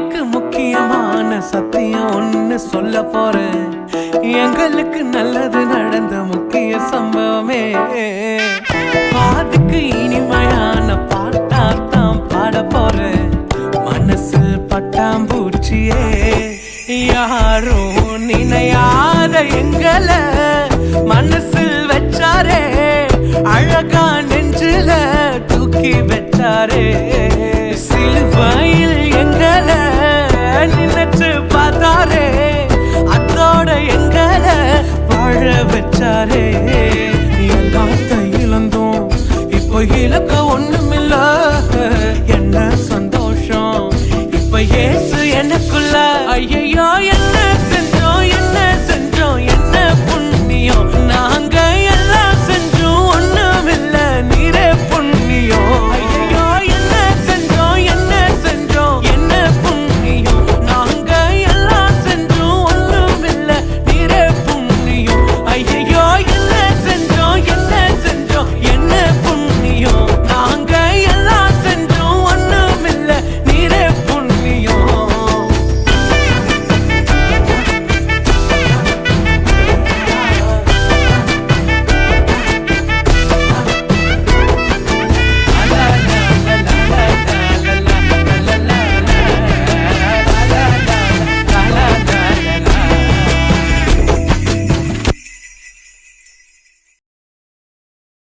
இன்னைக்கு முக்கியமான சத்தியம் ஒண்ணு சொல்ல போறேன். எங்களுக்கு நல்லது நடந்த முக்கிய சம்பவமே. பாதுக்கு இனிமையான பாட்டாத்தான் பாட போறேன். மனசு பட்டாம்பூச்சியே யாரும் நினையாத எங்களை மனசில் வச்சாரே. அழகா நெஞ்சில தூக்கி வச்சாரே. சிலுவையில் எங்களை நினைச்சு பார்த்தாரே. அதோட எங்களை வாழ வச்சாரே. எல்லாத்த இழந்தோம், இப்போ இலக்க ஒண்ணு